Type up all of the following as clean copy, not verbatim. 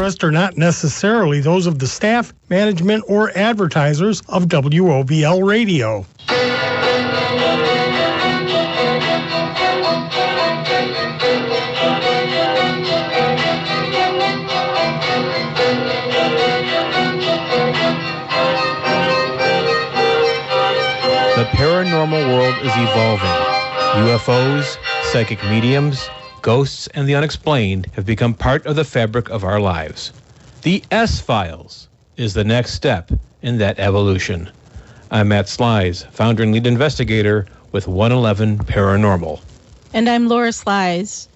expressed are not necessarily those of the staff, management, or advertisers of WOBL Radio. The paranormal world is evolving. UFOs, psychic mediums, ghosts, and the unexplained have become part of the fabric of our lives. The S-Files is the next step in that evolution. I'm Matt Slies, founder and lead investigator with 111 Paranormal. And I'm Laura Slies,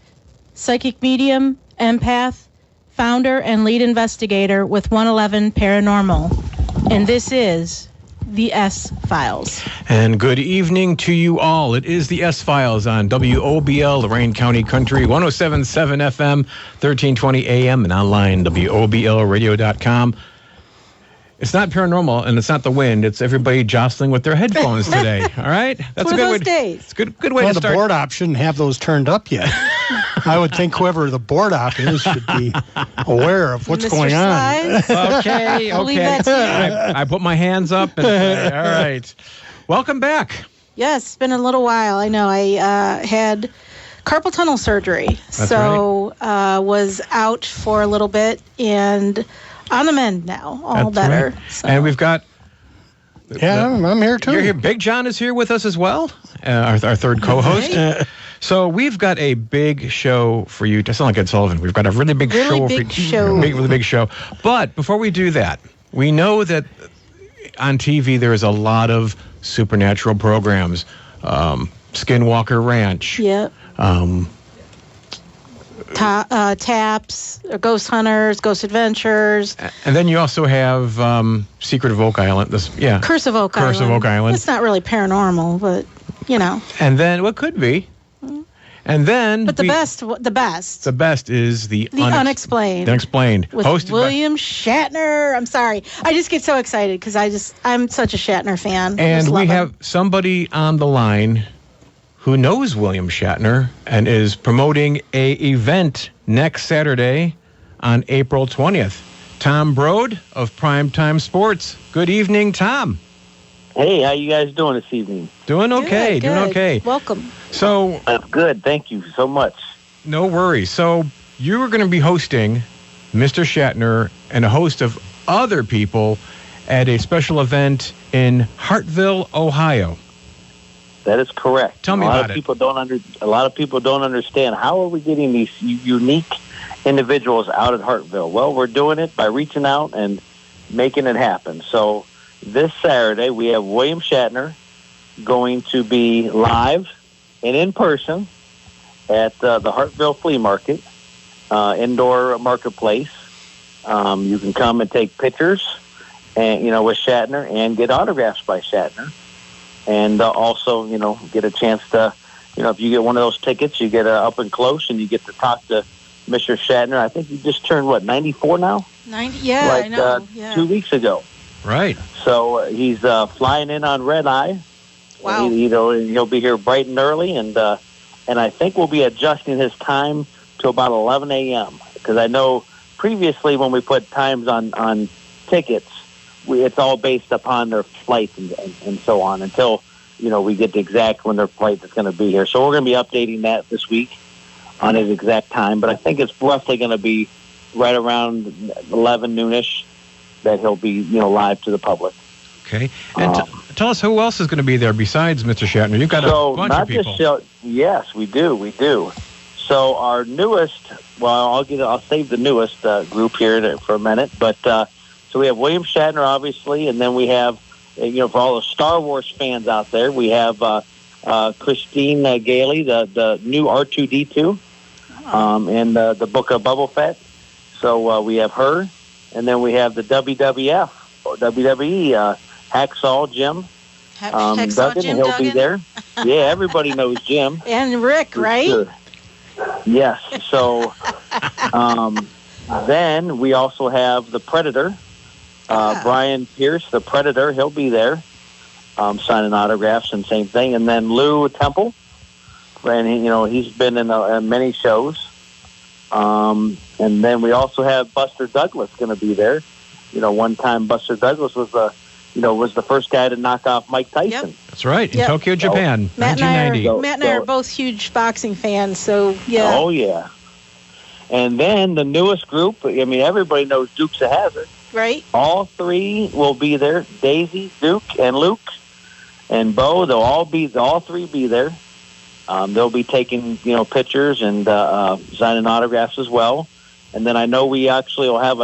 psychic medium, empath, founder and lead investigator with 111 Paranormal. And this is the S-Files. And good evening to you all. It is the S-Files on WOBL, Lorain County Country, 107.7 FM, 1320 AM, and online, WOBLradio.com. It's not paranormal, and it's not the wind. It's everybody jostling with their headphones today. All right? That's a good way. Days. It's a good way to start. The board op shouldn't have those turned up yet. I would think whoever the board op is should be aware of what's going on. Okay. I put my hands up. And, all right. Welcome back. Yes, it's been a little while. I know. I had carpal tunnel surgery. That's so was out for a little bit and on the mend now. All That's better. Right. So. And we've got... I'm here too. You're here. Big John is here with us as well, our third co-host. Right. So we've got a big show for you. I sound like Ed Sullivan. We've got a really big show. Really big show. But before we do that, we know that on TV there is a lot of supernatural programs. Skinwalker Ranch. Yep. Taps, Ghost Hunters, Ghost Adventures. And then you also have Secret of Oak Island. Curse of Oak Island. Curse of Oak Island. It's not really paranormal, but, you know. And then, what could be? And then... But the best. The best is the Unexplained. The Unexplained. With hosted William Shatner. I'm sorry. I just get so excited because I'm such a Shatner fan. And we have somebody on the line who knows William Shatner and is promoting a event next Saturday on April 20th. Tom Brode of Primetime Sports. Good evening, Tom. Hey, how you guys doing this evening? Doing okay. Good. Doing okay. Welcome. So good. Thank you so much. No worries. So you are going to be hosting Mr. Shatner and a host of other people at a special event in Hartville, Ohio. That is correct. Tell me about it. A lot of people don't understand, how are we getting these unique individuals out at Hartville? Well, we're doing it by reaching out and making it happen. So this Saturday, we have William Shatner going to be live and in person at the Hartville Flea Market, indoor marketplace. You can come and take pictures and with Shatner and get autographs by Shatner. And also, get a chance to, if you get one of those tickets, you get up and close and you get to talk to Mr. Shatner. I think he just turned, 94 now? 90, yeah, I know. 2 weeks ago. Right. So he's flying in on red eye. Wow. He'll be here bright and early, and I think we'll be adjusting his time to about 11 a.m. Because I know previously when we put times on tickets, it's all based upon their flight and so on until, we get the exact when their flight is going to be here. So we're going to be updating that this week on his exact time. But I think it's roughly going to be right around 11 noonish that he'll be, live to the public. Okay. And tell us who else is going to be there besides Mr. Shatner. You've got a bunch of people. Yes, we do. So our newest, I'll save the newest group here for a minute, but so we have William Shatner, obviously, and then we have, for all the Star Wars fans out there, we have Christine Gailey, the new R2-D2, and the Book of Boba Fett. So we have her, and then we have the WWF, or WWE, Hacksaw Jim. Duggan, Jim he'll Duggan. be there. Yeah, everybody knows Jim. And Rick, right? Sure. Yes. So then we also have the Predator. Brian Pierce, the Predator, he'll be there signing autographs and same thing. And then Lou Temple, and he's been in many shows. And then we also have Buster Douglas going to be there. One time Buster Douglas was the first guy to knock off Mike Tyson. Yep. That's right, in Tokyo, Japan, 1990. Matt and I are both huge boxing fans, so yeah. Oh, yeah. And then the newest group, everybody knows Dukes of Hazzard. Right. All three will be there, Daisy, Duke, and Luke, and Bo. They'll all three be there. They'll be taking, pictures and signing autographs as well. And then I know we actually will have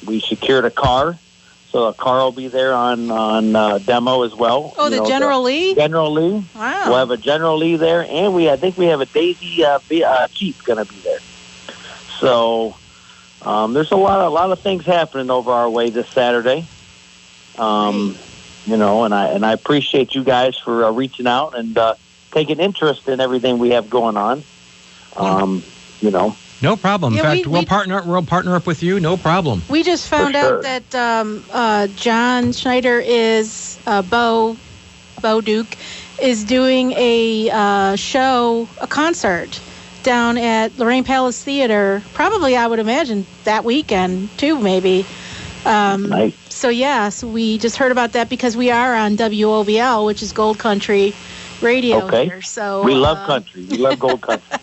we secured a car. So a car will be there on demo as well. Oh, the General Lee? General Lee. Wow. We'll have a General Lee there, and I think we have a Daisy Jeep going to be there. So there's a lot of things happening over our way this Saturday. And I appreciate you guys for reaching out and taking interest in everything we have going on. No problem. Yeah, in fact, we'll partner up with you. No problem. We just found out that John Schneider is Bo Duke is doing a concert down at Lorraine Palace Theater. Probably, I would imagine that weekend too, maybe. Nice. So we just heard about that because we are on WOBL, which is Gold Country Radio here. So we love country. We love Gold Country.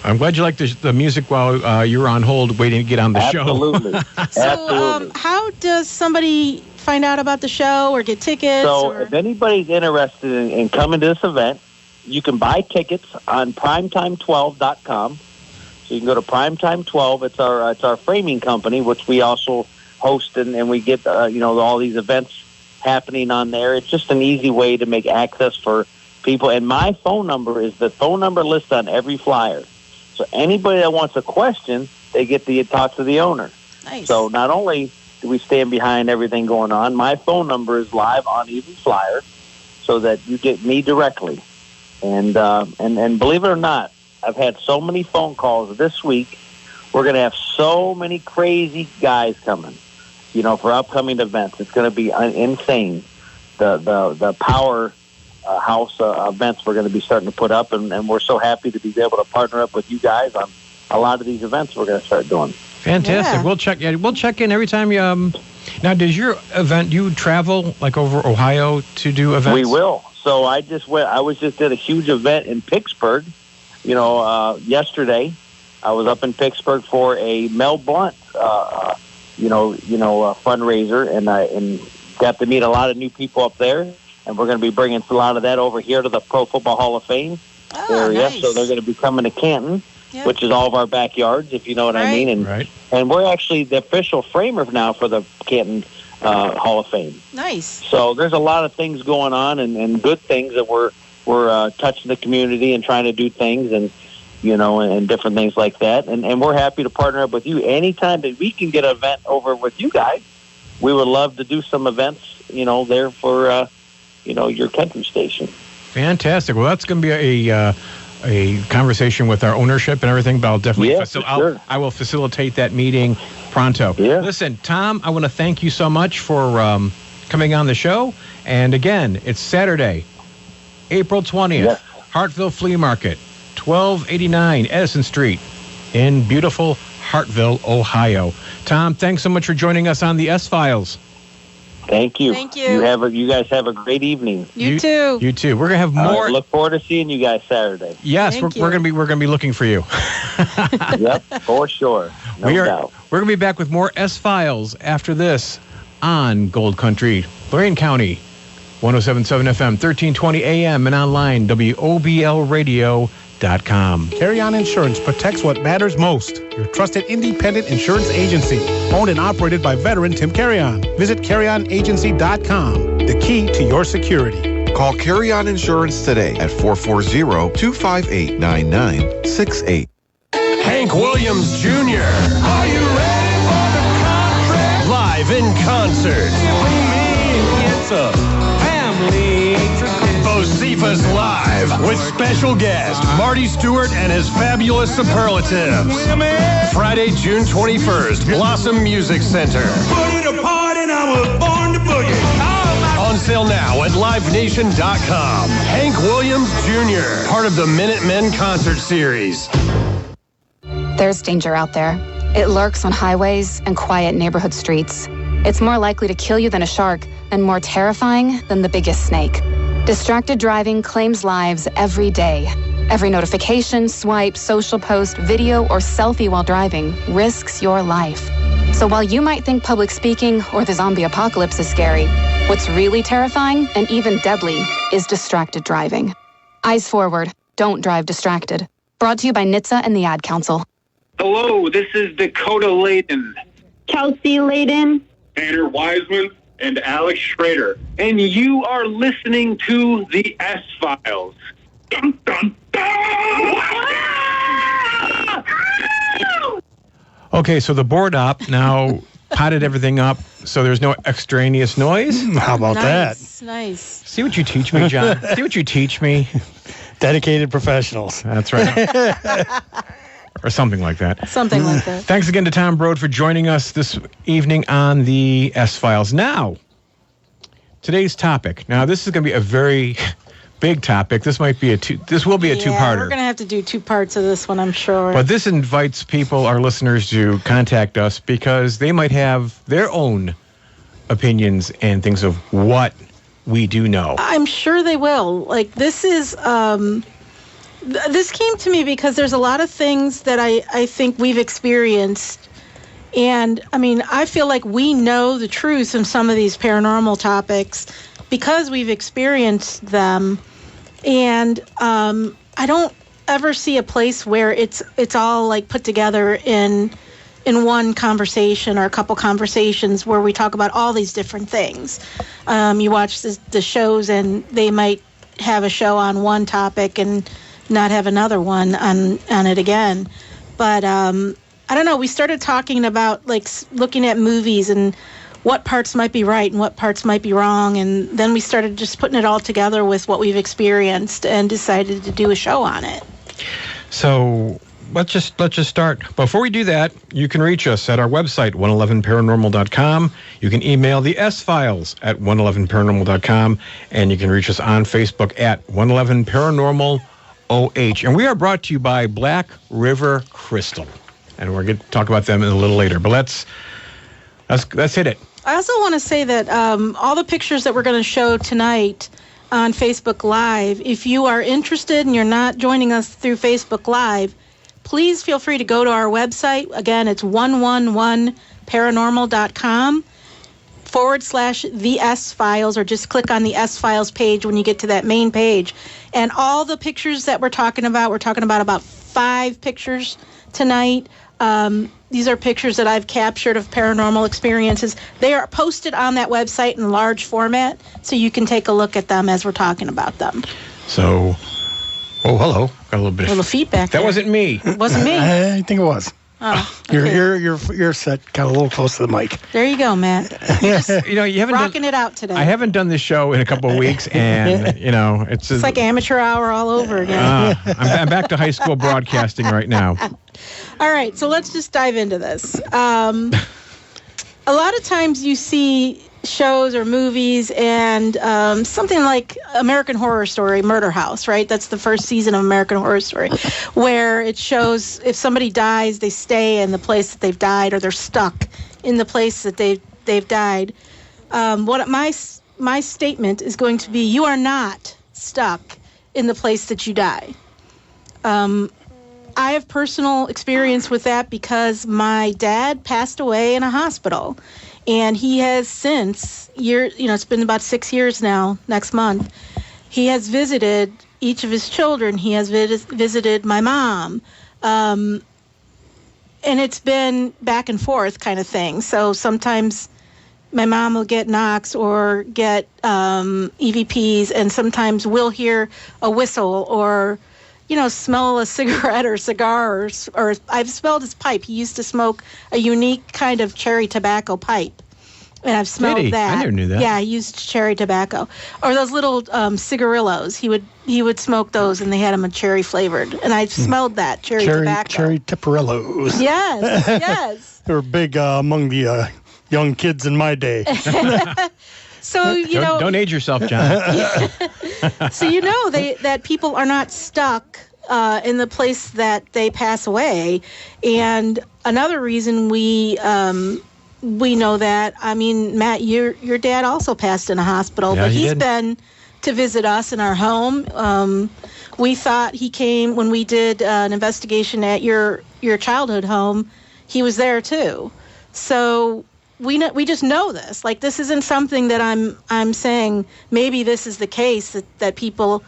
I'm glad you liked the music while you were on hold waiting to get on the show. Absolutely. So how does somebody find out about the show or get tickets? So if anybody's interested in coming to this event, you can buy tickets on primetime12.com. So you can go to Primetime12. It's our framing company, which we also host, and we get all these events happening on there. It's just an easy way to make access for people. And my phone number is the phone number listed on every flyer. So anybody that wants a question, they get to talk to the owner. Nice. So not only do we stand behind everything going on, my phone number is live on every flyer so that you get me directly. And believe it or not, I've had so many phone calls this week. We're going to have so many crazy guys coming, for upcoming events. It's going to be insane. The power house events we're going to be starting to put up, and we're so happy to be able to partner up with you guys on a lot of these events we're going to start doing. Fantastic. Yeah. We'll check in every time you now, does your event, do you travel like over Ohio to do events? We will. So I just did a huge event in Pittsburgh. Yesterday I was up in Pittsburgh for a Mel Blount fundraiser, and got to meet a lot of new people up there. And we're going to be bringing a lot of that over here to the Pro Football Hall of Fame area. Nice. So they're going to be coming to Canton, which is all of our backyards, if you know what I mean. And we're actually the official framer now for the Canton Hall of Fame. Nice. So there's a lot of things going on and good things that we're touching the community and trying to do things and different things like that. And we're happy to partner up with you. Anytime that we can get an event over with you guys, we would love to do some events, there for your country station. Fantastic. Well, that's going to be a conversation with our ownership and everything, but I'll definitely I will facilitate that meeting pronto. Yeah. Listen, Tom, I want to thank you so much for coming on the show. And again, it's Saturday, April 20th, Hartville Flea Market, 1289 Edison Street in beautiful Hartville, Ohio. Tom, thanks so much for joining us on the S-Files. Thank you. Thank you. You guys have a great evening. You too. You too. We're gonna have more. Look forward to seeing you guys Saturday. Yes, we're gonna be looking for you. Yep, for sure. No doubt. We're gonna be back with more S-Files after this on Gold Country, Lorraine County, 107.7 FM, 1320 AM, and online WOBLradio.com. Carry On Insurance protects what matters most. Your trusted independent insurance agency, owned and operated by veteran Tim Carry-On. Visit carryonagency.com, the key to your security. Call Carry On Insurance today at 440-258-9968. Hank Williams Jr. Are you ready for the contract? Live in concert. It's a family tradition. Bocephus Live with special guest Marty Stewart and his fabulous superlatives. Friday, June 21st, Blossom Music Center. Put it apart and I was born to boogie. On sale now at livenation.com. Hank Williams Jr., part of the Minutemen Concert Series. There's danger out there. It lurks on highways and quiet neighborhood streets. It's more likely to kill you than a shark and more terrifying than the biggest snake. Distracted driving claims lives every day. Every notification, swipe, social post, video, or selfie while driving risks your life. So while you might think public speaking or the zombie apocalypse is scary, what's really terrifying and even deadly is distracted driving. Eyes forward. Don't drive distracted. Brought to you by NHTSA and the Ad Council. Hello, this is Dakota Layden. Kelsey Layden. Tanner Wiseman. And Alex Schrader. And you are listening to the S-Files. Dun, dun, dun! Okay, so the board op now potted everything up so there's no extraneous noise. How about that? Nice. See what you teach me, John. See what you teach me. Dedicated professionals. That's right. Or something like that. Something like that. Thanks again to Tom Broad for joining us this evening on the S-Files. Now, today's topic. Now, this is going to be a very big topic. This will be a two-parter. We're going to have to do 2 parts of this one, I'm sure. But this invites people, our listeners, to contact us because they might have their own opinions and things of what we do know. I'm sure they will. Like, this is... this came to me because there's a lot of things that I think we've experienced. And, I mean, I feel like we know the truth in some of these paranormal topics because we've experienced them. And I don't ever see a place where it's all, like, put together in one conversation or a couple conversations where we talk about all these different things. You watch the shows, and they might have a show on one topic and not have another one on it again. But I don't know, we started talking about like looking at movies and what parts might be right and what parts might be wrong, and then we started just putting it all together with what we've experienced and decided to do a show on it. So let's just start. Before we do that, you can reach us at our website, 111paranormal.com. You can email the S-Files at 111paranormal.com, and you can reach us on Facebook at 111paranormal OH. And we are brought to you by Black River Crystal. And we're going to talk about them a little later. But let's hit it. I also want to say that all the pictures that we're going to show tonight on Facebook Live, if you are interested and you're not joining us through Facebook Live, please feel free to go to our website. Again, it's 111paranormal.com /the S-Files, or just click on the S-Files page when you get to that main page. And all the pictures that we're talking about about 5 pictures tonight. These are pictures that I've captured of paranormal experiences. They are posted on that website in large format, so you can take a look at them as we're talking about them. So, hello. Got a little bit of feedback. That wasn't me. It wasn't me. I think it was. Oh, okay. Your set got a little close to the mic. There you go, Matt. You haven't rocking it out today. I haven't done this show in a couple of weeks, and it's like amateur hour all over again. I'm back to high school broadcasting right now. All right, so let's just dive into this. A lot of times you see shows or movies and something like American Horror Story, Murder House, right? That's the first season of American Horror Story, where it shows if somebody dies, they stay in the place that they've died, or they're stuck in the place that they've died. What my statement is going to be: you are not stuck in the place that you die. I have personal experience with that because my dad passed away in a hospital. And he has since, it's been about 6 years now, next month, he has visited each of his children. He has visited my mom. And it's been back and forth kind of thing. So sometimes my mom will get knocks or get EVPs, and sometimes we'll hear a whistle or, smell a cigarette or cigar, or I've smelled his pipe. He used to smoke a unique kind of cherry tobacco pipe. And I've smelled that. I never knew that. Yeah, he used cherry tobacco. Or those little cigarillos. He would smoke those, and they had them cherry flavored. And I smelled that, cherry tobacco. Cherry tiparillos. Yes. They were big among the young kids in my day. So, you know. Don't age yourself, John. So, you know, that people are not stuck in the place that they pass away. And another reason we know that, I mean, Matt, your dad also passed in a hospital, Yeah, but he he's did. been to visit us in our home. We thought he came when we did an investigation at your childhood home. He was there too. So we just know this. Like, this isn't something that I'm saying maybe this is the case that people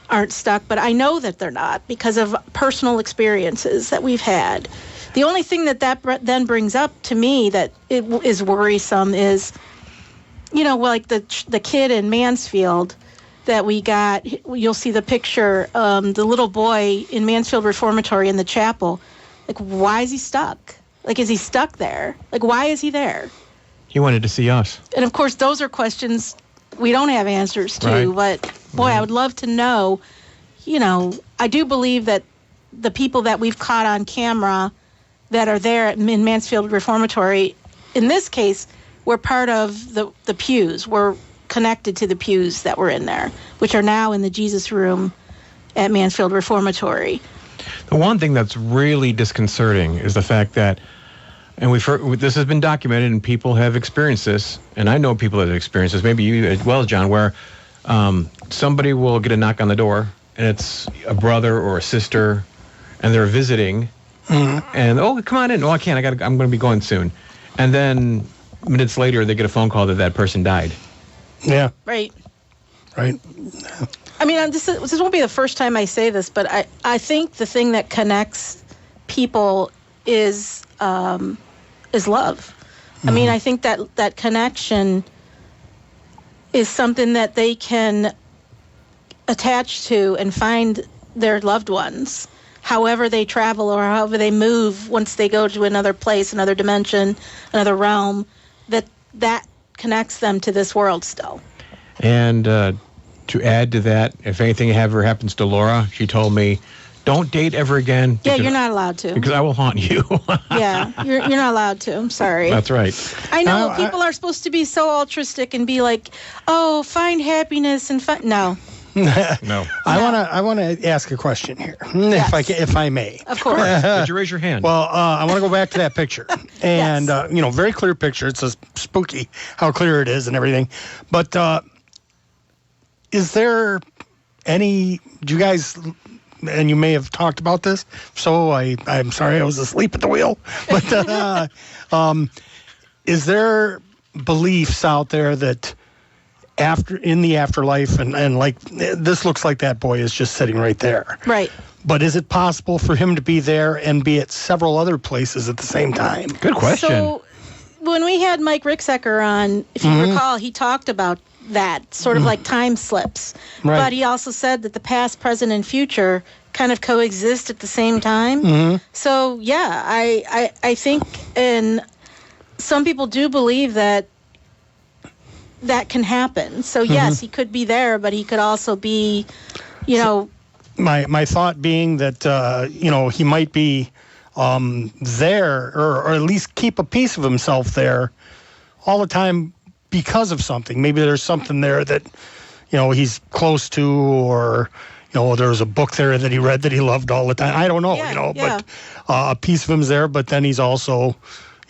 aren't stuck, but I know that they're not because of personal experiences that we've had. The only thing that then brings up to me that it is worrisome is, you know, like the kid in Mansfield that we got. You'll see the picture, the little boy in Mansfield Reformatory in the chapel. Like, why is he stuck? Like, is he stuck there? Like, why is he there? He wanted to see us. And of course, those are questions we don't have answers to. Right. But boy, I would love to know. You know, I do believe that the people that we've caught on camera that are there in Mansfield Reformatory, in this case, were part of the pews. We're connected to the pews that were in there, which are now in the Jesus Room at Mansfield Reformatory. The one thing that's really disconcerting is the fact that, and this has been documented and people have experienced this, and I know people that have experienced this, maybe you as well, John, where somebody will get a knock on the door and it's a brother or a sister and they're visiting and, oh, come on in. Oh, I can't. I'm going to be going soon. And then minutes later, they get a phone call that person died. Yeah. Right. Right. I mean, this won't be the first time I say this, but I think the thing that connects people is love. I mean, I think that connection is something that they can attach to and find their loved ones, however they travel or however they move once they go to another place, another dimension, another realm, that connects them to this world still. And to add to that, if anything ever happens to Laura, she told me, don't date ever again. Yeah, you're not allowed to. Because I will haunt you. Yeah, you're not allowed to. I'm sorry. That's right. I know people are supposed to be so altruistic and be like, oh, find happiness and no. No. I want to ask a question here, if I may. Of course. Would you raise your hand? Well, I want to go back to that picture, and very clear picture. It's just spooky how clear it is and everything. But is there any? Do you guys? And you may have talked about this. So I'm sorry, I was asleep at the wheel. But is there beliefs out there that in the afterlife and like this looks like that boy is just sitting right there. Right. But is it possible for him to be there and be at several other places at the same time? Good question. So when we had Mike Ricksecker on, if you recall, he talked about that, sort of like time slips. Right. But he also said that the past, present, and future kind of coexist at the same time. So, yeah, I think, and some people do believe that can happen. So, yes, he could be there, but he could also be, My thought being that, he might be there or at least keep a piece of himself there all the time because of something. Maybe there's something there that, he's close to, or, there was a book there that he read that he loved all the time. I don't know, but a piece of him's there, but then he's also,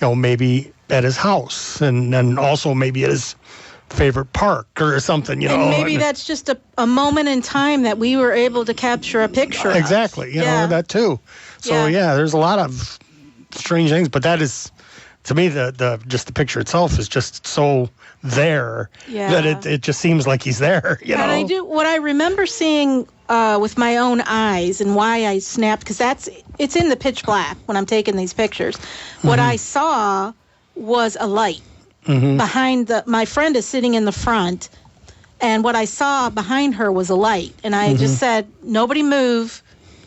maybe at his house and also maybe at his favorite park or something, And maybe that's just a moment in time that we were able to capture a picture of. Exactly, that too. So, there's a lot of strange things, but that is, to me, the just the picture itself is just so there that it just seems like he's there, And what I remember seeing with my own eyes and why I snapped, because it's in the pitch black when I'm taking these pictures. What I saw was a light behind my friend is sitting in the front, and what I saw behind her was a light, and I just said, nobody move,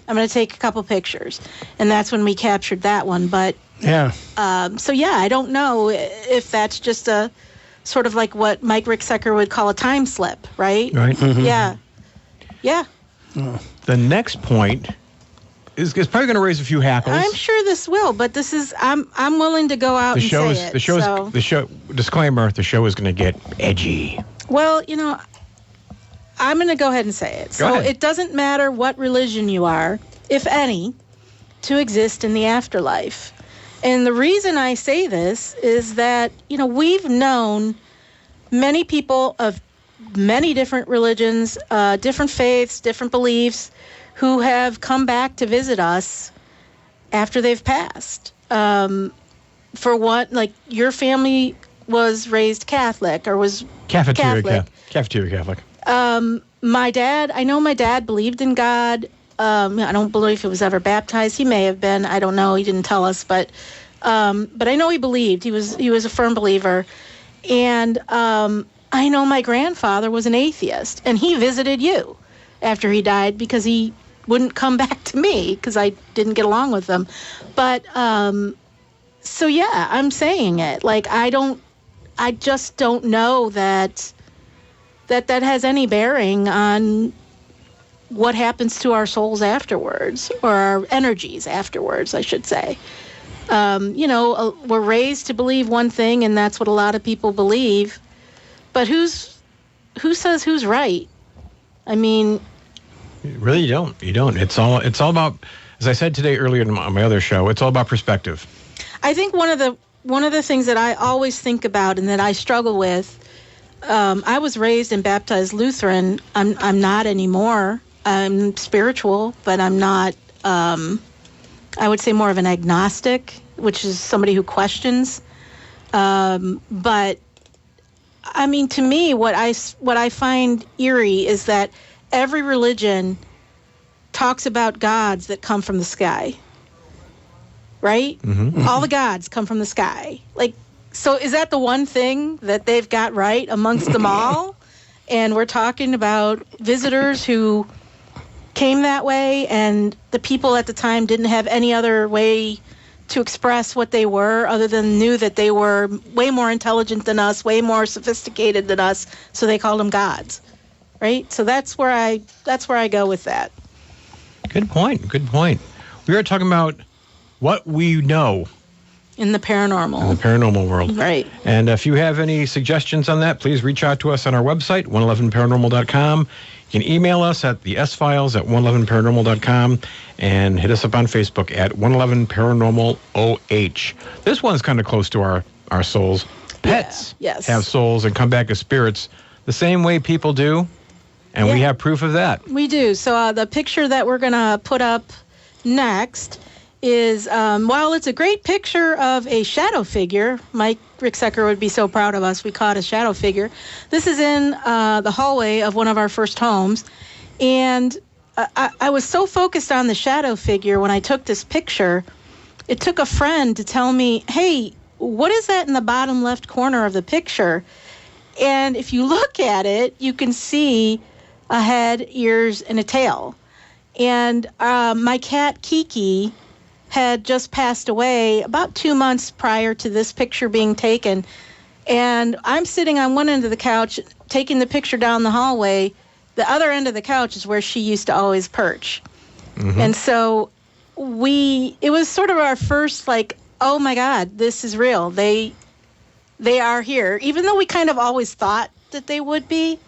I'm going to take a couple pictures, and that's when we captured that one. But I don't know if that's just a sort of like what Mike Ricksecker would call a time slip, right? Right. Yeah. The next point is probably going to raise a few hackles. I'm sure this will, but this is I'm willing to go out and say it. The show disclaimer, the show is going to get edgy. Well, I'm going to go ahead and say it. So it doesn't matter what religion you are, if any, to exist in the afterlife. And the reason I say this is that, we've known many people of many different religions, different faiths, different beliefs, who have come back to visit us after they've passed. For what, like your family was raised Catholic or was Cafeteria Catholic. I know my dad believed in God. I don't believe he was ever baptized. He may have been. I don't know. He didn't tell us, but I know he believed. He was a firm believer. And I know my grandfather was an atheist, and he visited you after he died because he wouldn't come back to me because I didn't get along with him. But so yeah, I'm saying it. Like I just don't know that has any bearing on what happens to our souls afterwards, or our energies afterwards, I should say. We're raised to believe one thing, and that's what a lot of people believe. But who says who's right? I mean, really, you don't. It's all about, as I said today earlier on my other show, it's all about perspective. I think one of the things that I always think about and that I struggle with. I was raised and baptized Lutheran. I'm not anymore. I'm spiritual, but I'm not. I would say more of an agnostic, which is somebody who questions. But I mean, to me, what I find eerie is that every religion talks about gods that come from the sky. Right? Mm-hmm. All the gods come from the sky. Like, so is that the one thing that they've got right amongst them all? And we're talking about visitors who came that way, and the people at the time didn't have any other way to express what they were other than knew that they were way more intelligent than us, way more sophisticated than us, so they called them gods. Right? So that's where I go with that. Good point. We are talking about what we know in the paranormal world. Right. And if you have any suggestions on that, please reach out to us on our website, 111paranormal.com. You can email us at TheSFiles at 111paranormal.com and hit us up on Facebook at 111paranormal OH. This one's kind of close to our souls. Pets have souls and come back as spirits the same way people do, and we have proof of that. We do. So the picture that we're going to put up next is, while it's a great picture of a shadow figure, Mike Ricksecker would be so proud of us, we caught a shadow figure. This is in the hallway of one of our first homes, and I was so focused on the shadow figure when I took this picture, it took a friend to tell me, hey, what is that in the bottom left corner of the picture? And if you look at it, you can see a head, ears, and a tail. And my cat, Kiki, had just passed away about 2 months prior to this picture being taken. And I'm sitting on one end of the couch, taking the picture down the hallway. The other end of the couch is where she used to always perch. Mm-hmm. And so it was sort of our first, like, oh my God, this is real. They are here. Even though we kind of always thought that they would be,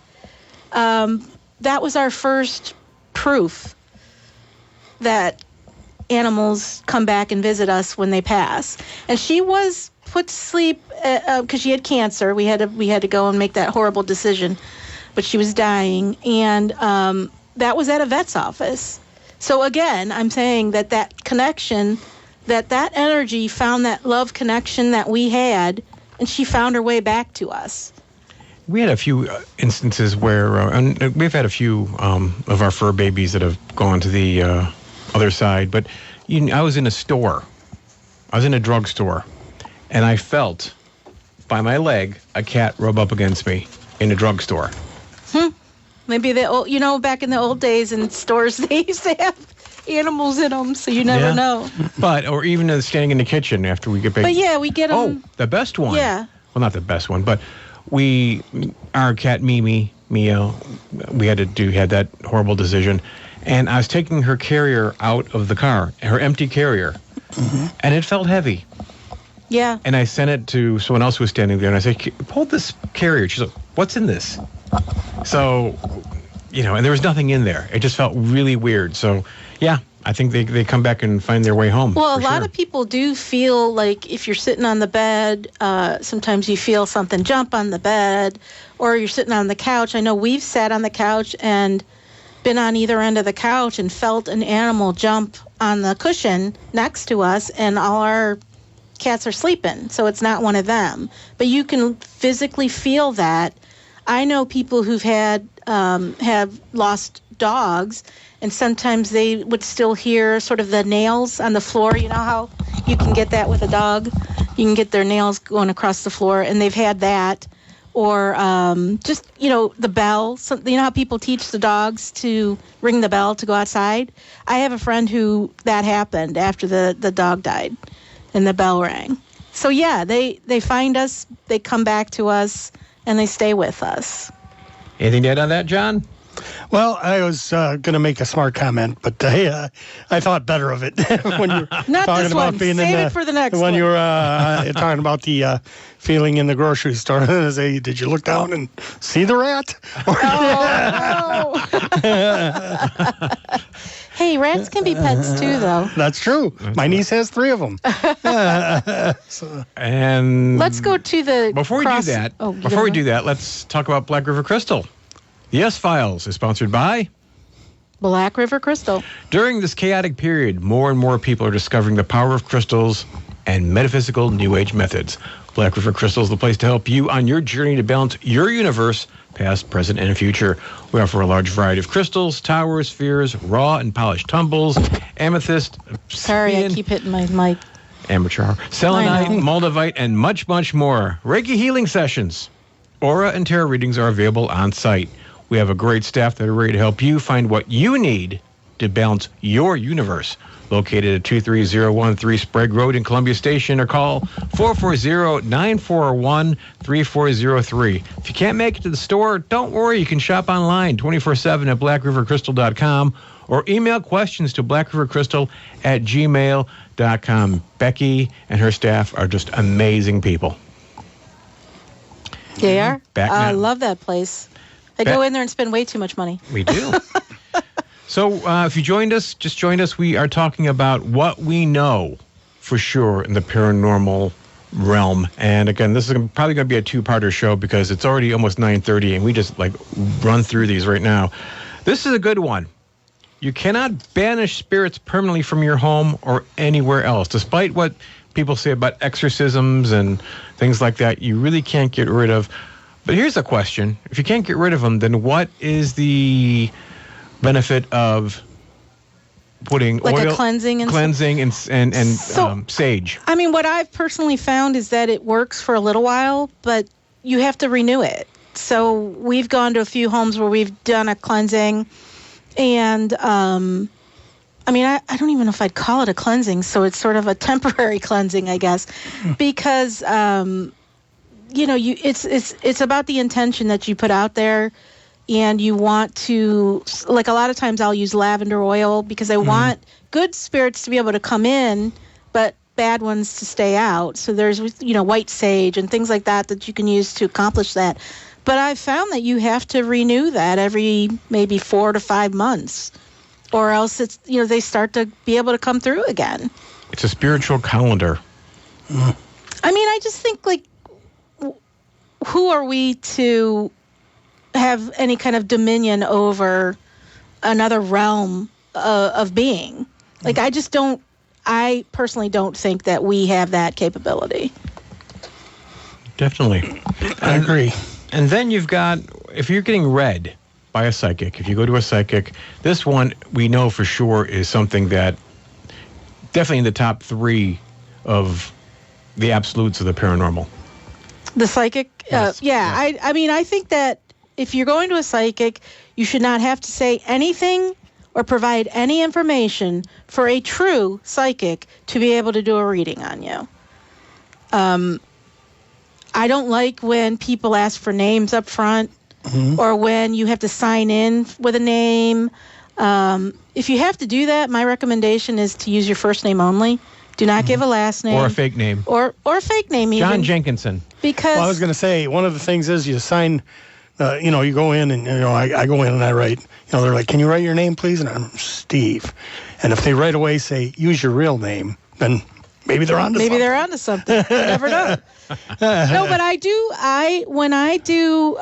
that was our first proof that animals come back and visit us when they pass. And she was put to sleep because she had cancer. We had to go and make that horrible decision, but she was dying, and that was at a vet's office. So again, I'm saying that connection, that energy found that love connection that we had, and she found her way back to us. We had a few instances where, and we've had a few of our fur babies that have gone to the other side, but I was in a store. I was in a drugstore, and I felt by my leg a cat rub up against me in a drugstore. Maybe back in the old days in stores, they used to have animals in them, so you never know. Or even standing in the kitchen after we get back. But yeah, we get them. Oh, the best one. Yeah. Well, not the best one, but our cat Mia, we had that horrible decision, And I was taking her carrier out of the car, her empty carrier, and it felt heavy. Yeah. And I sent it to someone else who was standing there, and I said, pull this carrier. She's like, what's in this? So, and there was nothing in there. It just felt really weird. So, yeah, I think they come back and find their way home. Well, a lot of people do feel like if you're sitting on the bed, sometimes you feel something jump on the bed, or you're sitting on the couch. I know we've sat on the couch and been on either end of the couch and felt an animal jump on the cushion next to us, and all our cats are sleeping, so it's not one of them. But you can physically feel that. I know people who've have lost dogs, and sometimes they would still hear sort of the nails on the floor. You know how you can get that with a dog? You can get their nails going across the floor, and they've had that. Or just, the bell. So, how people teach the dogs to ring the bell to go outside? I have a friend who that happened after the dog died and the bell rang. So, yeah, they find us, they come back to us, and they stay with us. Anything to add on that, John? Well, I was going to make a smart comment, but I thought better of it when you were Not talking this about one. being Save in it for the next when one. you were talking about the feeling in the grocery store. I say, did you look down and see the rat? Oh, no. Hey, rats can be pets too, though. That's true. My niece has 3 of them. And let's go to the before we do that, let's talk about Black River Crystal. The S-Files is sponsored by Black River Crystal. During this chaotic period, more and more people are discovering the power of crystals and metaphysical New Age methods. Black River Crystal is the place to help you on your journey to balance your universe, past, present, and future. We offer a large variety of crystals, towers, spheres, raw and polished tumbles, amethyst, Sorry, I keep hitting my mic. Amateur hour, selenite, moldavite, and much, much more. Reiki healing sessions, aura, and tarot readings are available on site. We have a great staff that are ready to help you find what you need to balance your universe. Located at 23013 Sprague Road in Columbia Station, or call 440-941-3403. If you can't make it to the store, don't worry. You can shop online 24/7 at blackrivercrystal.com or email questions to blackrivercrystal@gmail.com. Becky and her staff are just amazing people. They are? I now. love that place. I go in there and spend way too much money. We do. So if you just joined us, we are talking about what we know for sure in the paranormal realm. And again, this is probably going to be a 2-parter show because it's already almost 9:30 and we just run through these right now. This is a good one. You cannot banish spirits permanently from your home or anywhere else. Despite what people say about exorcisms and things like that, you really can't get rid of. But here's a question. If you can't get rid of them, then what is the benefit of putting oil, a cleansing and sage? I mean, what I've personally found is that it works for a little while, but you have to renew it. So we've gone to a few homes where we've done a cleansing, and I mean, I don't even know if I'd call it a cleansing. So it's sort of a temporary cleansing, I guess, because it's about the intention that you put out there. And you want to, a lot of times I'll use lavender oil because I want good spirits to be able to come in, but bad ones to stay out. So there's, white sage and things like that you can use to accomplish that. But I've found that you have to renew that every maybe 4 to 5 months, or else it's, they start to be able to come through again. It's a spiritual calendar. I mean, I just think, who are we to have any kind of dominion over another realm of being? I personally don't think that we have that capability. Definitely. I agree. And then you've got, if you're getting read by a psychic, if you go to a psychic, this one we know for sure is something that definitely in the top 3 of the absolutes of the paranormal. The psychic? Yes. Yeah. I mean, I think that if you're going to a psychic, you should not have to say anything or provide any information for a true psychic to be able to do a reading on you. I don't like when people ask for names up front or when you have to sign in with a name. If you have to do that, my recommendation is to use your first name only. Do not give a last name. Or a fake name. Or a fake name even. John Jenkinson. Because I was going to say, one of the things is you sign, you go in and, I go in and I write, they're like, can you write your name, please? And I'm Steve. And if they right away say, use your real name, then maybe they're onto something. Maybe they're onto something. You never know. No, but when I do,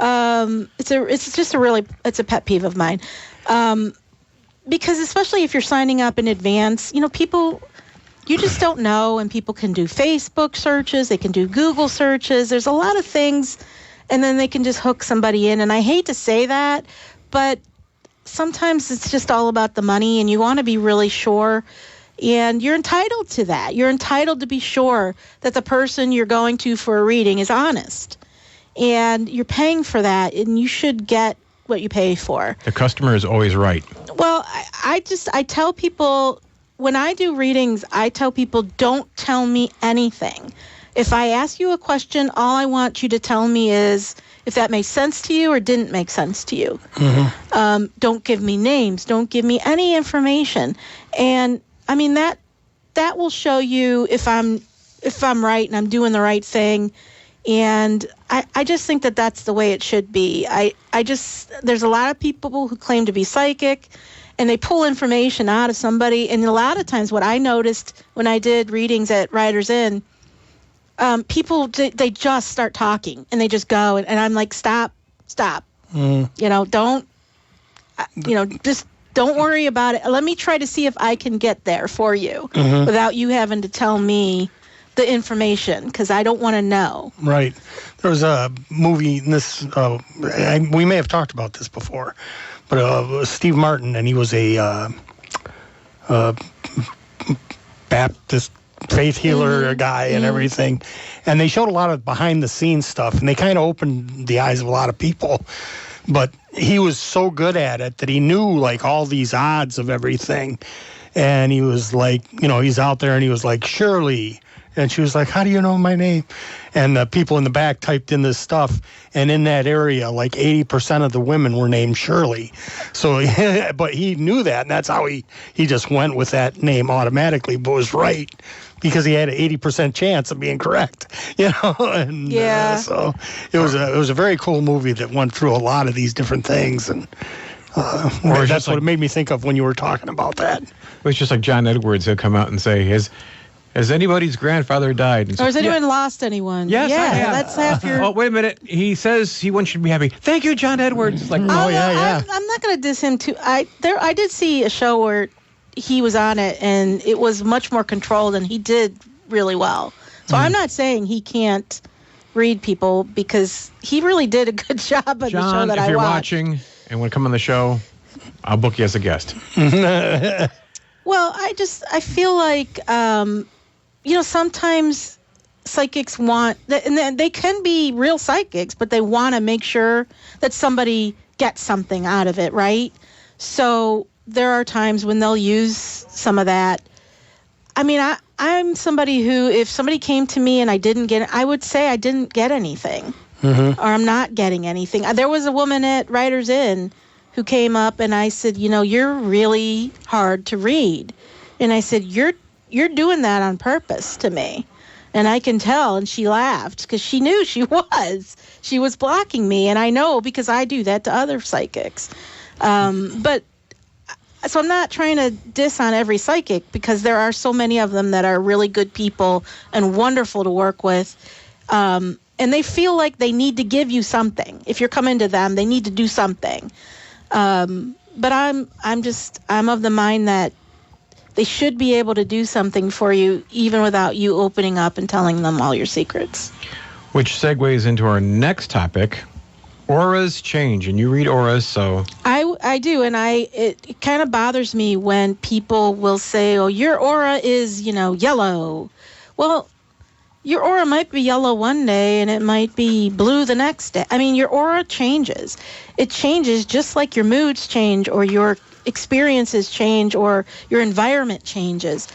it's a pet peeve of mine. Because especially if you're signing up in advance, people, you just don't know, and people can do Facebook searches, they can do Google searches. There's a lot of things, and then they can just hook somebody in. And I hate to say that, but sometimes it's just all about the money, and you want to be really sure. And you're entitled to that. You're entitled to be sure that the person you're going to for a reading is honest. And you're paying for that, and you should get what you pay for. The customer is always right. Well, I tell people, when I do readings, I tell people, don't tell me anything. If I ask you a question, all I want you to tell me is if that made sense to you or didn't make sense to you. Mm-hmm. Don't give me names. Don't give me any information. And I mean, that will show you if I'm right and I'm doing the right thing. And I just think that that's the way it should be. There's a lot of people who claim to be psychic, and they pull information out of somebody. And a lot of times what I noticed when I did readings at Riders Inn, people, they just start talking, and they just go. And I'm like, stop. Just don't worry about it. Let me try to see if I can get there for you without you having to tell me the information, because I don't want to know. Right. There was a movie in this, we may have talked about this before, but Steve Martin, and he was a Baptist faith healer guy and everything. And they showed a lot of behind-the-scenes stuff, and they kind of opened the eyes of a lot of people. But he was so good at it that he knew, like, all these odds of everything. And he was like, he's out there, and he was like, Shirley. And she was like, how do you know my name? And the people in the back typed in this stuff. And in that area, like 80% of the women were named Shirley. So, but he knew that. And that's how he just went with that name automatically, but was right because he had an 80% chance of being correct, And so it was a very cool movie that went through a lot of these different things. And that's what it made me think of when you were talking about that. It was just like John Edwards had come out and say, has anybody's grandfather died? Or has anyone lost anyone? Yes, yeah. Let's have your... Oh, wait a minute. He says one should be happy. Thank you, John Edwards. Like, I'm not going to diss him too. I did see a show where he was on it, and it was much more controlled, and he did really well. So I'm not saying he can't read people, because he really did a good job on the show that I watched. if you're watching and want to come on the show, I'll book you as a guest. Well, I feel like... sometimes psychics want, and they can be real psychics, but they want to make sure that somebody gets something out of it, right? So there are times when they'll use some of that. I mean, I'm somebody who, if somebody came to me and I didn't get it, I would say I didn't get anything, or I'm not getting anything. There was a woman at Riders Inn who came up, and I said, you're really hard to read. And I said, you're doing that on purpose to me. And I can tell. And she laughed because she knew she was. She was blocking me. And I know because I do that to other psychics. But so I'm not trying to diss on every psychic, because there are so many of them that are really good people and wonderful to work with. And they feel like they need to give you something. If you're coming to them, they need to do something. But I'm of the mind that they should be able to do something for you even without you opening up and telling them all your secrets. Which segues into our next topic. Auras change, and you read auras, so... I do, and it kind of bothers me when people will say, oh, your aura is, yellow. Well, your aura might be yellow one day, and it might be blue the next day. I mean, your aura changes. It changes just like your moods change, or your experiences change, or your environment changes.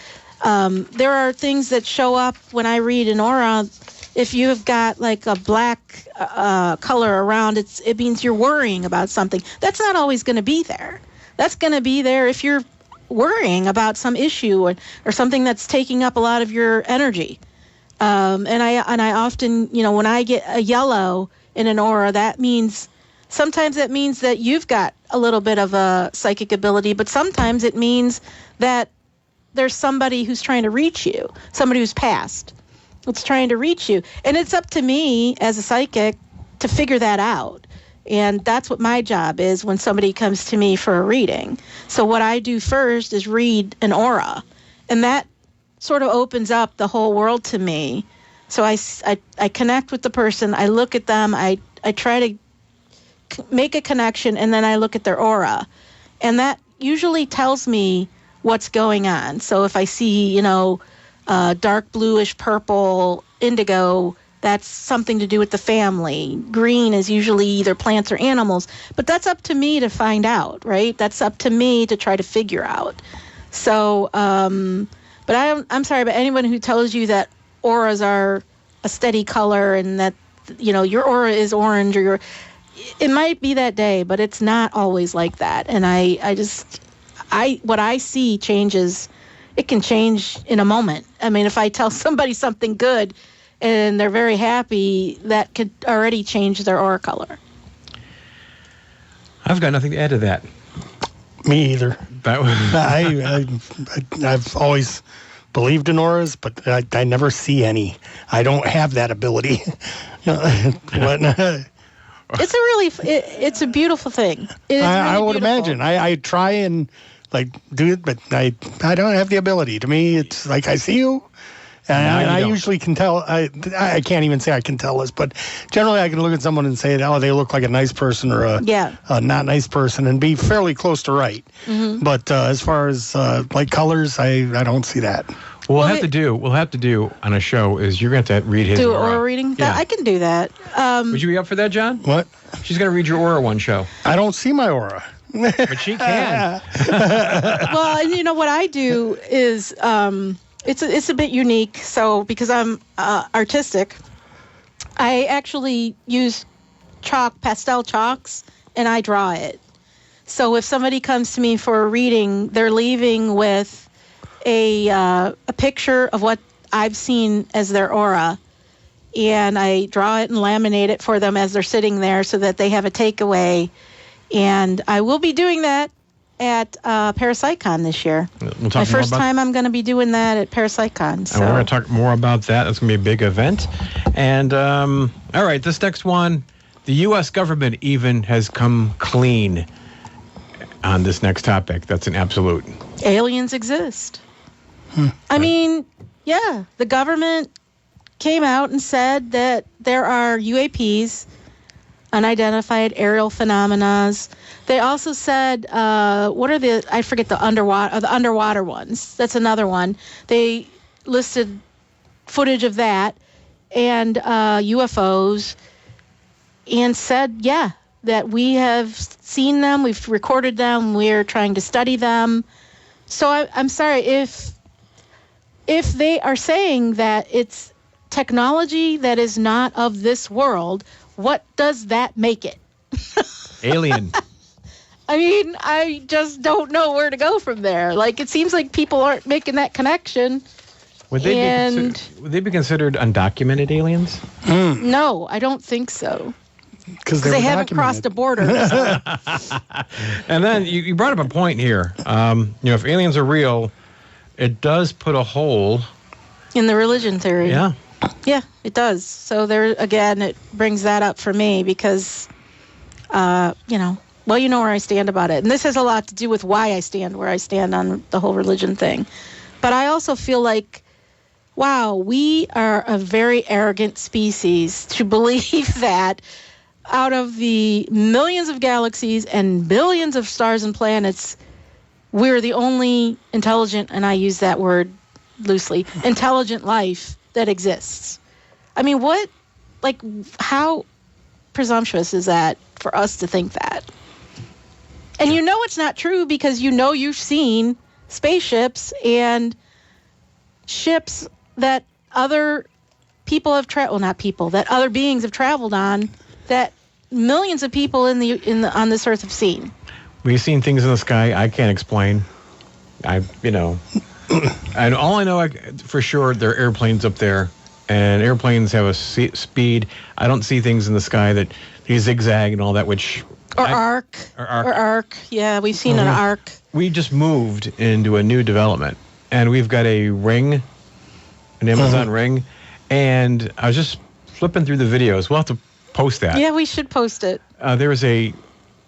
There are things that show up when I read an aura. If you've got like a black color around, it means you're worrying about something. That's not always going to be there. that's going to be there if you're worrying about some issue or something that's taking up a lot of your energy. And I often, when I get a yellow in an aura, sometimes that means that you've got a little bit of a psychic ability, but sometimes it means that there's somebody who's trying to reach you, somebody who's passed, that's trying to reach you. And it's up to me as a psychic to figure that out. And that's what my job is when somebody comes to me for a reading. So what I do first is read an aura. And that sort of opens up the whole world to me. So I connect with the person. I look at them. I try to make a connection, and then I look at their aura. And that usually tells me what's going on. So if I see, dark bluish purple indigo, that's something to do with the family. Green is usually either plants or animals, but that's up to me to find out, right? That's up to me to try to figure out. So, but I'm sorry, but anyone who tells you that auras are a steady color and that, your aura is orange or it might be that day, but it's not always like that. And what I see changes. It can change in a moment. I mean, if I tell somebody something good and they're very happy, that could already change their aura color. I've got nothing to add to that. Me either. I've always believed in auras, but I never see any. I don't have that ability. It's a beautiful thing. I would imagine. I try and do it, but I don't have the ability. To me, it's like I see you, and I usually can tell. I can't even say I can tell this, but generally I can look at someone and say, oh, they look like a nice person or a not nice person, and be fairly close to right. Mm-hmm. But as far as colors, I don't see that. What we'll have to do on a show is you're going to have to read his aura. Do aura reading? Yeah. I can do that. Would you be up for that, John? What? She's going to read your aura one show. I don't see my aura. But she can. Well, what I do is it's a bit unique. So because I'm artistic, I actually use pastel chalks, and I draw it. So if somebody comes to me for a reading, they're leaving with a picture of what I've seen as their aura, and I draw it and laminate it for them as they're sitting there so that they have a takeaway. And I will be doing that at Parapsychon this year. My first time I'm going to be doing that at Parapsychon. So. And we're going to talk more about that. That's going to be a big event. And, all right, this next one, the U.S. government even has come clean on this next topic. That's an absolute. Aliens exist. I mean, yeah, the government came out and said that there are UAPs, unidentified aerial phenomena. They also said, I forget the underwater ones. That's another one. They listed footage of that and UFOs and said, that we have seen them, we've recorded them, we're trying to study them. So I'm sorry, if they are saying that it's technology that is not of this world, what does that make it? Alien. I mean, I just don't know where to go from there. It seems like people aren't making that connection. Would they be considered undocumented aliens? No, I don't think so. Because they haven't crossed a border. So. And then you brought up a point here. If aliens are real, it does put a hole in the religion theory. Yeah. Yeah, it does. So there again, it brings that up for me because, you know where I stand about it. And this has a lot to do with why I stand where I stand on the whole religion thing. But I also feel like, wow, we are a very arrogant species to believe that out of the millions of galaxies and billions of stars and planets, we're the only intelligent, and I use that word loosely, intelligent life that exists. I mean, how presumptuous is that for us to think that? And it's not true because you've seen spaceships and ships that other people have that other beings have traveled on, that millions of people on this earth have seen. We've seen things in the sky I can't explain. And all I know for sure, there are airplanes up there, and airplanes have a speed. I don't see things in the sky that they zigzag and all that, arc. Yeah, we've seen an arc. We just moved into a new development, and we've got a ring, an Amazon ring, and I was just flipping through the videos. We'll have to post that. Yeah, we should post it. There is an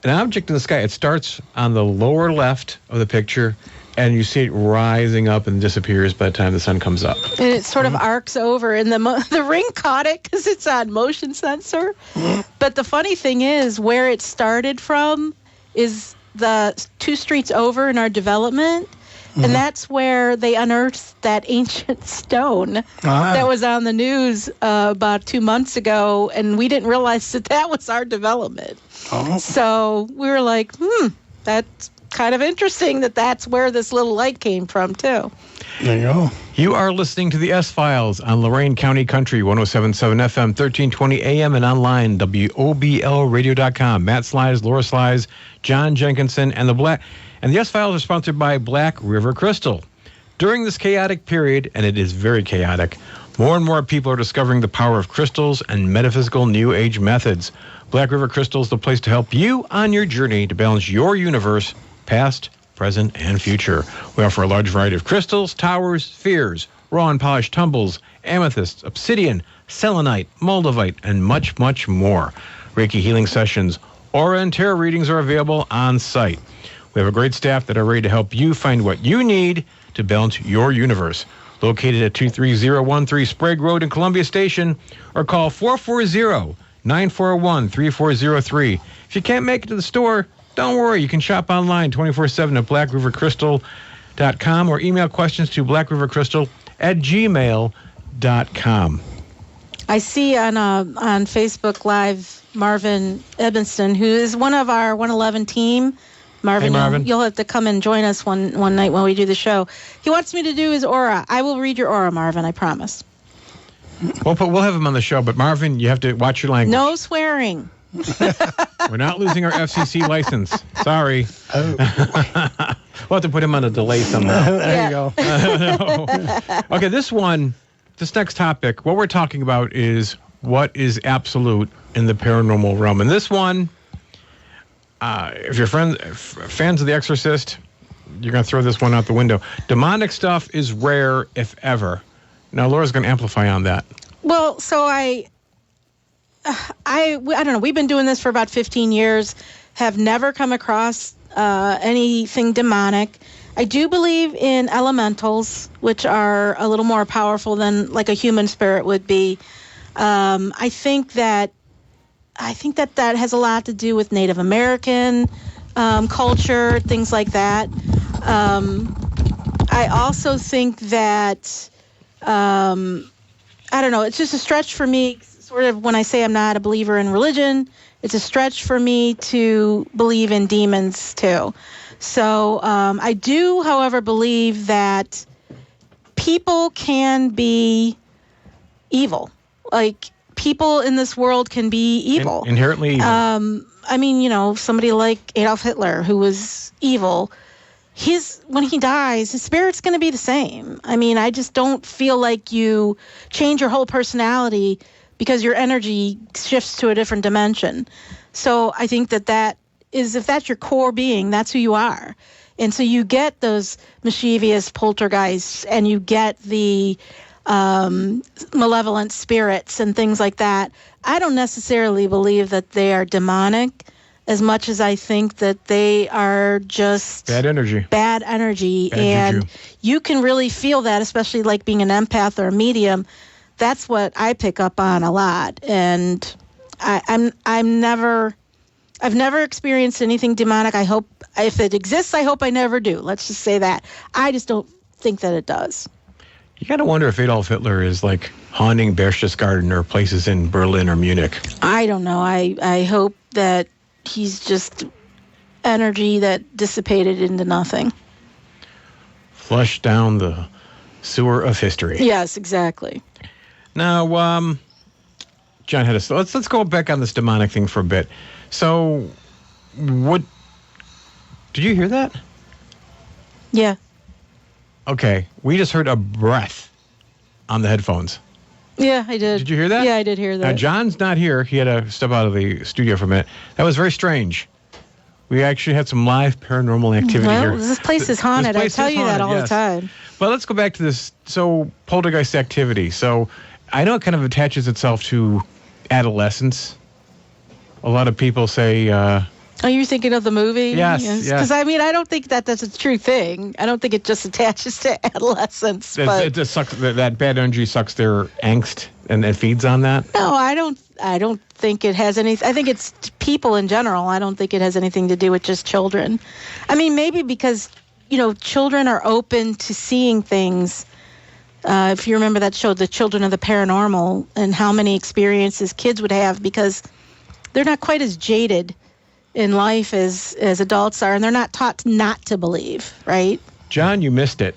object in the sky. It starts on the lower left of the picture, and you see it rising up and disappears by the time the sun comes up. And it sort of arcs over, and the ring caught it because it's on motion sensor. But the funny thing is, where it started from is the 2 streets over in our development, and that's where they unearthed that ancient stone that was on the news about 2 months ago, and we didn't realize that was our development. So we were like, that's kind of interesting that's where this little light came from, too. There you go. You are listening to the S-Files on Lorain County Country, 107.7 FM, 1320 AM, and online, WOBLradio.com. Matt Slies, Laura Slies, John Jenkinson, and the S-Files are sponsored by Black River Crystal. During this chaotic period, and it is very chaotic, more and more people are discovering the power of crystals and metaphysical New Age methods. Black River Crystal is the place to help you on your journey to balance your universe, past, present, and future. We offer a large variety of crystals, towers, spheres, raw and polished tumbles, amethysts, obsidian, selenite, moldavite, and much, much more. Reiki healing sessions, aura and tarot readings are available on site. We have a great staff that are ready to help you find what you need to balance your universe. Located at 23013 Sprague Road in Columbia Station, or call 440-941-3403. If you can't make it to the store, don't worry. You can shop online 24/7 at blackrivercrystal.com or email questions to blackrivercrystal@gmail.com. I see on Facebook Live Marvin Edmonston, who is one of our 111 team. Marvin, hey, Marvin. You'll have to come and join us one night when we do the show. He wants me to do his aura. I will read your aura, Marvin, I promise. We'll have him on the show, but Marvin, you have to watch your language. No swearing. We're not losing our FCC license. Sorry. We'll have to put him on a delay somehow. There you go. Okay, this next topic, what we're talking about is what is absolute in the paranormal realm. And this one, if you're fans of The Exorcist, you're going to throw this one out the window. Demonic stuff is rare, if ever. Now, Laura's going to amplify on that. Well, so I don't know. We've been doing this for about 15 years, have never come across anything demonic. I do believe in elementals, which are a little more powerful than like a human spirit would be. I think that has a lot to do with Native American culture, things like that. I also think that, I don't know, it's just a stretch for me, sort of when I say I'm not a believer in religion, it's a stretch for me to believe in demons too. So I do, however, believe that people can be evil. Like, people in this world can be evil. Inherently evil. I mean, somebody like Adolf Hitler, who was evil, when he dies, his spirit's going to be the same. I mean, I just don't feel like you change your whole personality because your energy shifts to a different dimension. So I think that is, if that's your core being, that's who you are. And so you get those mischievous poltergeists, and you get the malevolent spirits and things like that. I don't necessarily believe that they are demonic as much as I think that they are just bad energy. Bad and juju. You can really feel that, especially like being an empath or a medium. That's what I pick up on a lot. And I've never experienced anything demonic. I hope, if it exists, I hope I never do. Let's just say that. I just don't think that it does. You got to wonder if Adolf Hitler is like haunting Berchtesgaden or places in Berlin or Munich. I don't know. I hope that he's just energy that dissipated into nothing. Flushed down the sewer of history. Yes, exactly. Now, John had let's go back on this demonic thing for a bit. So, Did you hear that? Yeah. Okay, we just heard a breath on the headphones. Yeah, I did. Did you hear that? Yeah, I did hear that. Now, John's not here. He had to step out of the studio for a minute. That was very strange. We actually had some live paranormal activity here. This place is haunted. I tell you that all the time. But let's go back to this. So, poltergeist activity. So, I know it kind of attaches itself to adolescence. A lot of people say... Are you thinking of the movie? Yes. Because, I mean, I don't think that that's a true thing. I don't think it just attaches to adolescence. It just sucks, that bad energy sucks their angst and it feeds on that? No, I don't think it has any... I think it's people in general. I don't think it has anything to do with just children. I mean, maybe because, children are open to seeing things. If you remember that show, The Children of the Paranormal, and how many experiences kids would have because they're not quite as jaded in life as adults are, and they're not taught not to believe, right? John, you missed it.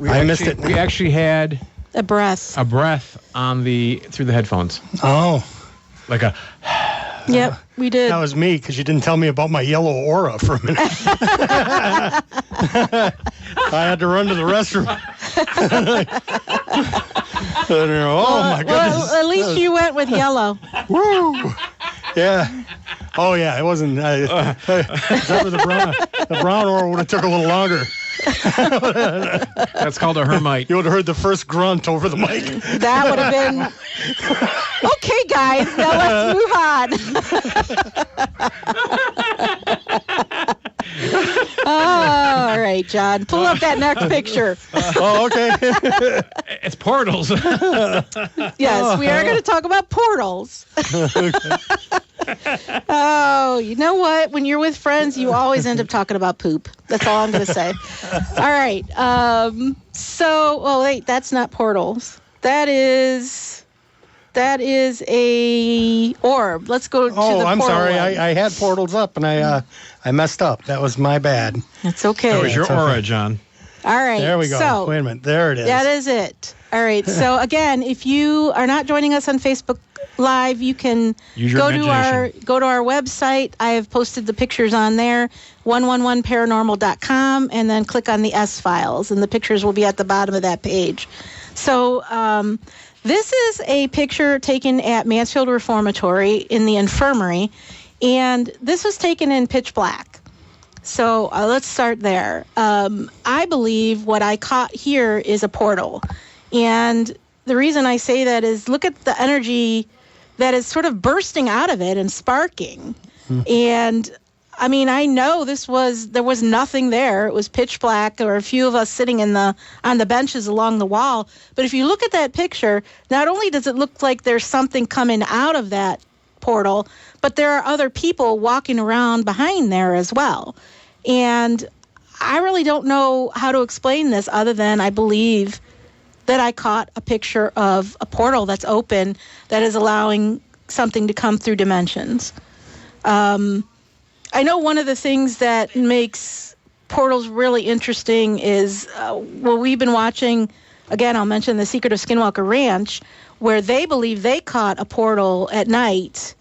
I missed it. We actually had a breath on through the headphones. Oh. Like a... Yep, we did. That was me, because you didn't tell me about my yellow aura for a minute. I had to run to the restroom. My goodness. Well, at least you went with yellow. Woo! Yeah. Oh, yeah, it wasn't... the brown aura would have took a little longer. That's called a hermite. You would have heard the first grunt over the mic. That would have been... Okay, guys, now let's move on. All right, John. Pull up that next picture. Oh, okay. It's portals. Yes, we are going to talk about portals. Oh, you know what? When you're with friends, you always end up talking about poop. That's all I'm going to say. All right. Wait, that's not portals. That is a orb. Let's go to the portal. Oh, I'm sorry. one. I had portals up, and I messed up. That was my bad. It's okay. That was your aura, John. All right. There we go. So, wait a minute. There it is. That is it. All right. So, again, if you are not joining us on Facebook Live, you can go to our website. I have posted the pictures on there, 111paranormal.com, and then click on the S-Files, and the pictures will be at the bottom of that page. So, this is a picture taken at Mansfield Reformatory in the infirmary, and this was taken in pitch black. So let's start there. I believe what I caught here is a portal. And the reason I say that is look at the energy that is sort of bursting out of it and sparking. And I mean, I know there was nothing there. It was pitch black. There were a few of us sitting on the benches along the wall. But if you look at that picture, not only does it look like there's something coming out of that portal, but there are other people walking around behind there as well. And I really don't know how to explain this other than I believe that I caught a picture of a portal that's open that is allowing something to come through dimensions. I know one of the things that makes portals really interesting is, we've been watching, again, I'll mention The Secret of Skinwalker Ranch, where they believe they caught a portal at night,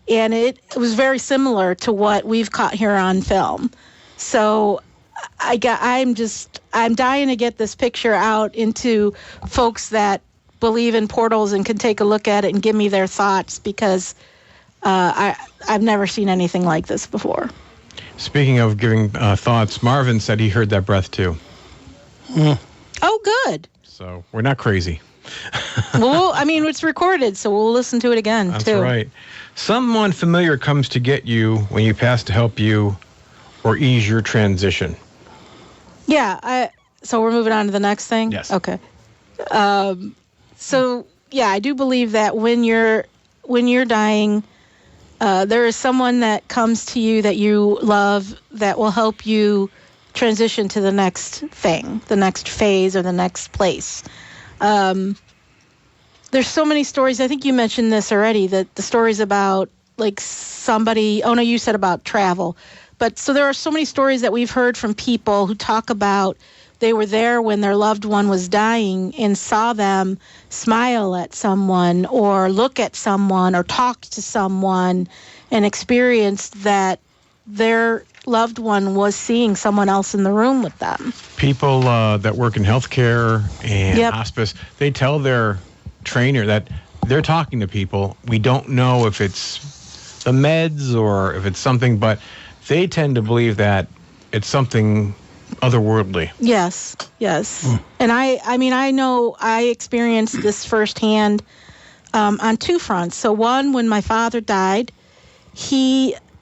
and it was very similar to what we've caught here on film. So I'm dying to get this picture out into folks that believe in portals and can take a look at it and give me their thoughts, because I've never seen anything like this before. Speaking of giving thoughts, Marvin said he heard that breath too. Oh, good. So we're not crazy. Well, I mean, it's recorded, so we'll listen to it again, That's too. That's right. Someone familiar comes to get you when you pass to help you or ease your transition. Yeah. So we're moving on to the next thing? Yes. Okay. So, yeah, I do believe that when you're dying, there is someone that comes to you that you love that will help you transition to the next thing, the next phase, or the next place. There's so many stories. I think you mentioned this already, that the stories about like somebody, oh no, you said about travel. But so there are so many stories that we've heard from people who talk about they were there when their loved one was dying and saw them smile at someone or look at someone or talk to someone and experienced that their loved one was seeing someone else in the room with them. People that work in healthcare and hospice, they tell their trainer that they're talking to people. We don't know if it's the meds or if it's something, but they tend to believe that it's something otherworldly. Yes. And I know I experienced this firsthand on two fronts. So one, when my father died,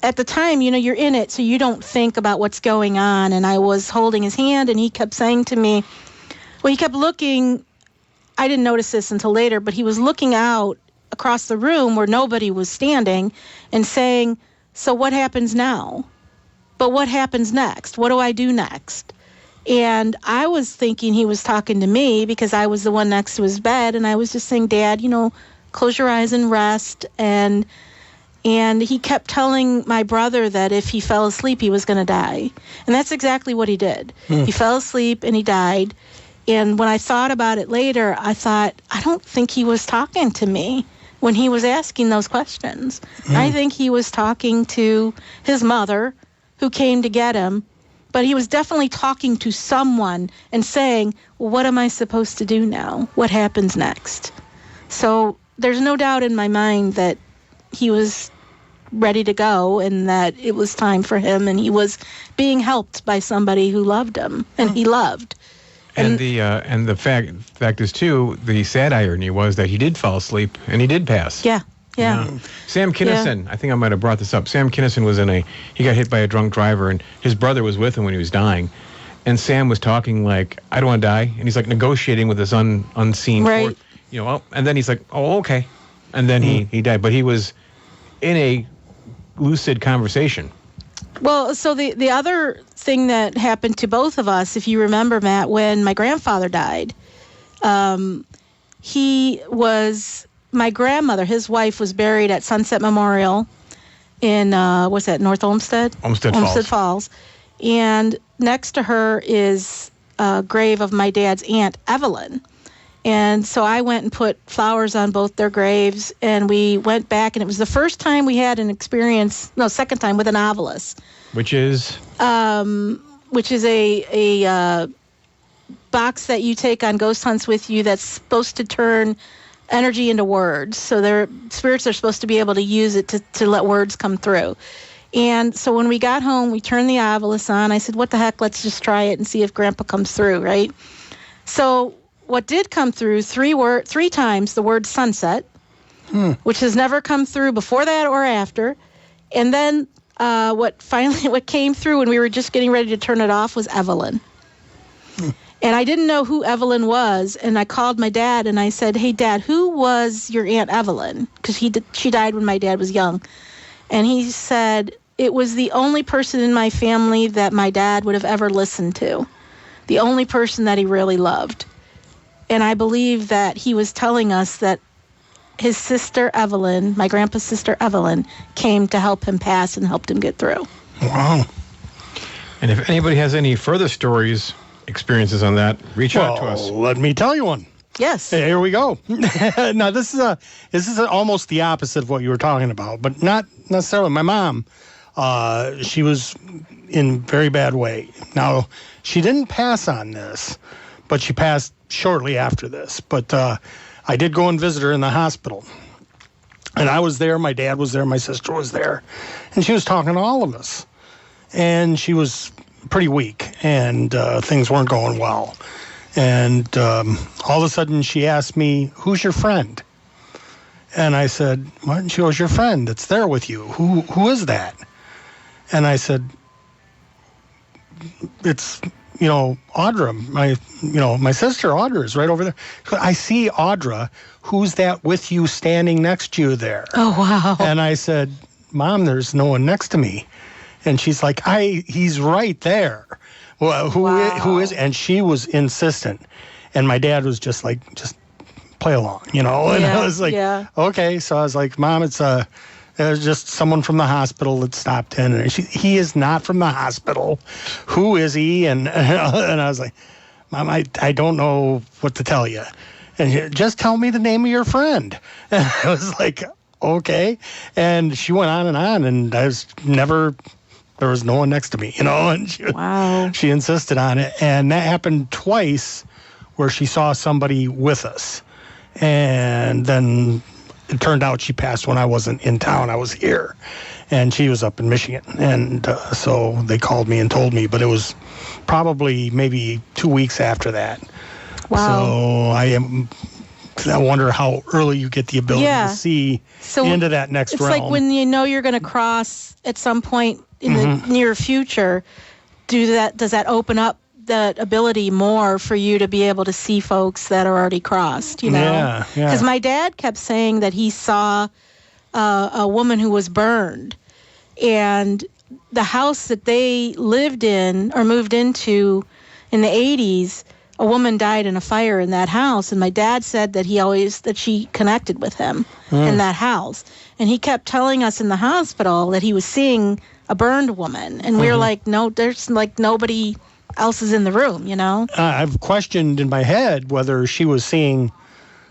at the time, you're in it, so you don't think about what's going on. And I was holding his hand, and he kept saying to me, he kept looking. I didn't notice this until later, but he was looking out across the room where nobody was standing and saying, so what happens now? But what happens next? What do I do next? And I was thinking he was talking to me because I was the one next to his bed, and I was just saying, Dad, close your eyes and rest. And he kept telling my brother that if he fell asleep, he was going to die. And that's exactly what he did. He fell asleep and he died. And when I thought about it later, I thought, I don't think he was talking to me when he was asking those questions. I think he was talking to his mother who came to get him. But he was definitely talking to someone and saying, well, what am I supposed to do now? What happens next? So there's no doubt in my mind that he was ready to go and that it was time for him, and he was being helped by somebody who loved him and he loved. And the fact is too, the sad irony was that he did fall asleep and he did pass. Yeah. Sam Kinison, I think I might have brought this up. Sam Kinison was he got hit by a drunk driver, and his brother was with him when he was dying. And Sam was talking like, I don't want to die. And he's like negotiating with this unseen force. And then he's like, oh, okay. And then he died. But he was in a lucid conversation. Well, so the other thing that happened to both of us, if you remember, Matt, when my grandfather died, my grandmother, his wife, was buried at Sunset Memorial in, North Olmsted? Olmsted Falls. And next to her is a grave of my dad's aunt, Evelyn. And so I went and put flowers on both their graves, and we went back, and it was the first time we had second time with a novelist. Which is? Which is a box that you take on ghost hunts with you that's supposed to turn energy into words. So their spirits are supposed to be able to use it to let words come through. And so when we got home, we turned the Ovilus on. I said, what the heck, let's just try it and see if Grandpa comes through, right? So what did come through, three times the word sunset, which has never come through before that or after. And then what came through when we were just getting ready to turn it off was Evelyn. And I didn't know who Evelyn was, and I called my dad and I said, hey, Dad, who was your Aunt Evelyn? Because she died when my dad was young. And he said, it was the only person in my family that my dad would have ever listened to, the only person that he really loved. And I believe that he was telling us that his sister Evelyn, my grandpa's sister Evelyn, came to help him pass and helped him get through. Wow. And if anybody has any further stories, experiences on that, reach out to us. Let me tell you one. Yes. Here we go. Now this is almost the opposite of what you were talking about, but not necessarily. My mom, she was in very bad way. Now she didn't pass on this, but she passed shortly after this. But I did go and visit her in the hospital, and I was there. My dad was there. My sister was there, and she was talking to all of us, and she was pretty weak, and things weren't going well. And all of a sudden she asked me, who's your friend? And I said, what? And she goes, your friend that's there with you. Who is that? And I said, it's, Audra, my sister Audra is right over there. I see Audra. Who's that with you standing next to you there? Oh, wow. And I said, Mom, there's no one next to me. And she's like, he's right there. Well, who is? And she was insistent. And my dad was just like, just play along, And I was like, okay. So I was like, Mom, it's just someone from the hospital that stopped in. And he is not from the hospital. Who is he? And I was like, Mom, I don't know what to tell you. And just tell me the name of your friend. And I was like, okay. And she went on, and I was never There was no one next to me, and she insisted on it. And that happened twice where she saw somebody with us. And then it turned out she passed when I wasn't in town. I was here. And she was up in Michigan. And so they called me and told me. But it was probably maybe 2 weeks after that. Wow. So I wonder how early you get the ability to see into that next realm. It's like when you know you're going to cross at some point in the near future, does that open up that ability more for you to be able to see folks that are already crossed, Yeah. Because my dad kept saying that he saw a woman who was burned, and the house that they lived in or moved into in the 80s, a woman died in a fire in that house, and my dad said that she connected with him in that house. And he kept telling us in the hospital that he was seeing a burned woman, and we were like, no, there's like nobody else is in the room, I've questioned in my head whether she was seeing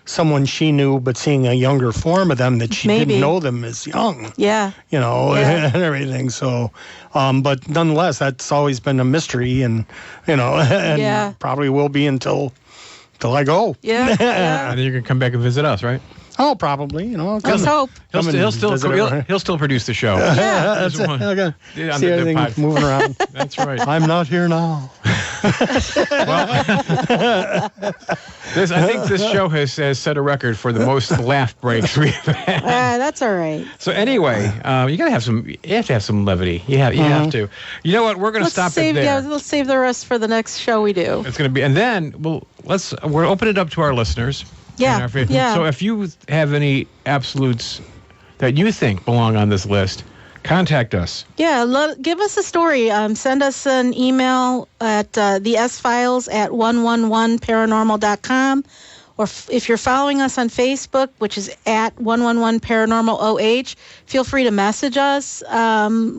someone she knew, but seeing a younger form of them that she didn't know them as young. Yeah. And everything. So, but nonetheless, that's always been a mystery, and and probably will be until I go. Yeah. I think you're gonna come back and visit us, right? Oh, probably. Let's hope. He'll still produce the show. Yeah. That's it. Okay. Yeah, See everything moving around. That's right. I'm not here now. I think this show has set a record for the most laugh breaks we've had. That's all right. So anyway, you have to have some levity. You have to. You know what? We're going to stop it there. Yeah, let's save the rest for the next show we do. It's going to be, and then we'll open it up to our listeners. Yeah. So if you have any absolutes that you think belong on this list, contact us. Yeah, give us a story. Send us an email at TheSFiles at 111paranormal.com. Or if you're following us on Facebook, which is at 111paranormal OH, feel free to message us.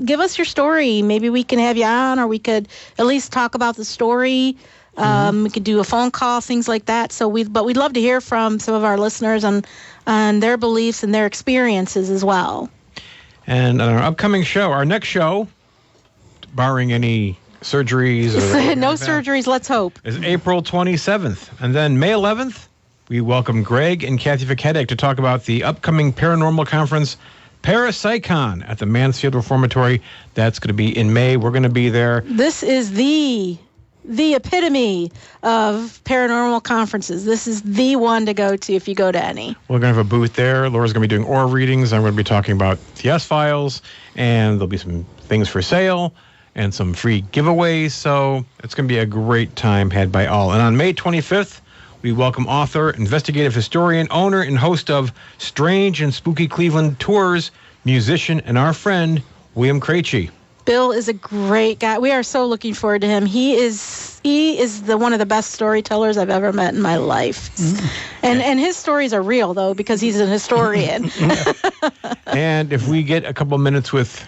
Give us your story. Maybe we can have you on, or we could at least talk about the story. We could do a phone call, things like that. But we'd love to hear from some of our listeners on their beliefs and their experiences as well. And on our upcoming show, our next show, barring any surgeries or no surgeries, let's hope, is April 27th. And then May 11th, we welcome Greg and Kathy Fikedek to talk about the upcoming paranormal conference, Parapsychon, at the Mansfield Reformatory. That's going to be in May. We're going to be there. This is the epitome of paranormal conferences. This is the one to go to if you go to any. We're going to have a booth there. Laura's going to be doing aura readings. I'm going to be talking about the TheSFiles, and there'll be some things for sale and some free giveaways. So it's going to be a great time had by all. And on May 25th, we welcome author, investigative historian, owner, and host of Strange and Spooky Cleveland Tours, musician, and our friend, William Krejci. Bill is a great guy. We are so looking forward to him. He is one of the best storytellers I've ever met in my life. And his stories are real, though, because he's an historian. And if we get a couple minutes with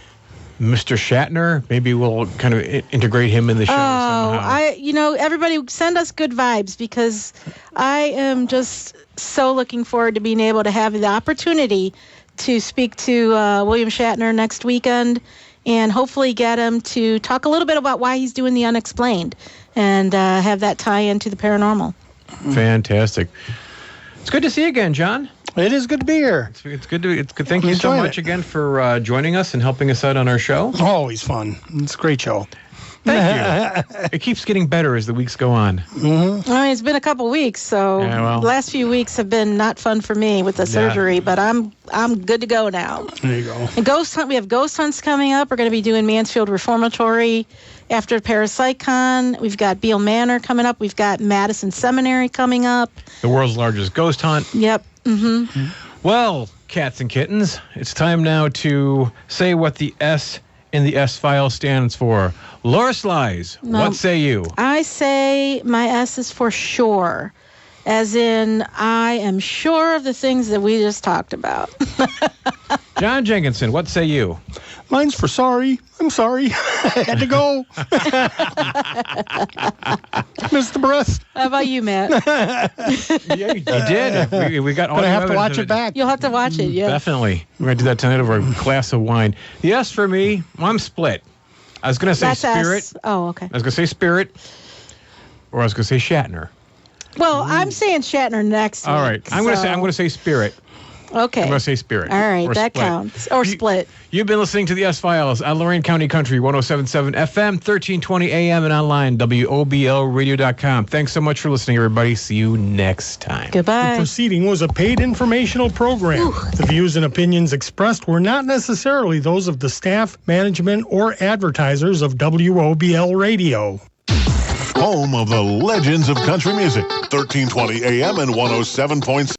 Mr. Shatner, maybe we'll kind of integrate him in the show somehow. Everybody send us good vibes, because I am just so looking forward to being able to have the opportunity to speak to William Shatner next weekend, and hopefully get him to talk a little bit about why he's doing the unexplained, and have that tie into the paranormal. Fantastic. It's good to see you again, John. It is good to be here. It's good. Thank you so much again for joining us and helping us out on our show. Always fun. It's a great show. Thank you. It keeps getting better as the weeks go on. Mm-hmm. I mean, it's been a couple weeks, so the last few weeks have been not fun for me with the surgery, but I'm good to go now. There you go. And ghost hunt. We have ghost hunts coming up. We're going to be doing Mansfield Reformatory after Parapsychon. We've got Beale Manor coming up. We've got Madison Seminary coming up. The world's largest ghost hunt. Yep. Mm-hmm. Well, cats and kittens, it's time now to say what the S in the S-File stands for. Laura Slies, what say you? I say my S is for sure, as in I am sure of the things that we just talked about. John Jenkinson, what say you? Mine's for sorry. I'm sorry. I had to go. Missed the breath. How about you, Matt? Yeah, you did. We got all. But I have to watch it back. You'll have to watch it, yeah. Definitely. We're going to do that tonight over a glass of wine. The S for me, I'm split. I was going to say That's Spirit. S. Oh, okay. I was going to say Spirit, or I was going to say Shatner. Well, I'm saying Shatner next All week, right. I'm going to say Spirit. Okay. I'm going to say Spirit. All right, or that Split. counts. Or Split. You've been listening to the S-Files on Lorain County Country, 107.7 FM, 1320 AM, and online, WOBLradio.com. Thanks so much for listening, everybody. See you next time. The Goodbye. proceeding was a paid informational program. The views and opinions expressed were not necessarily those of the staff, management, or advertisers of WOBL Radio. Home of the legends of country music, 1320 AM and 107.7.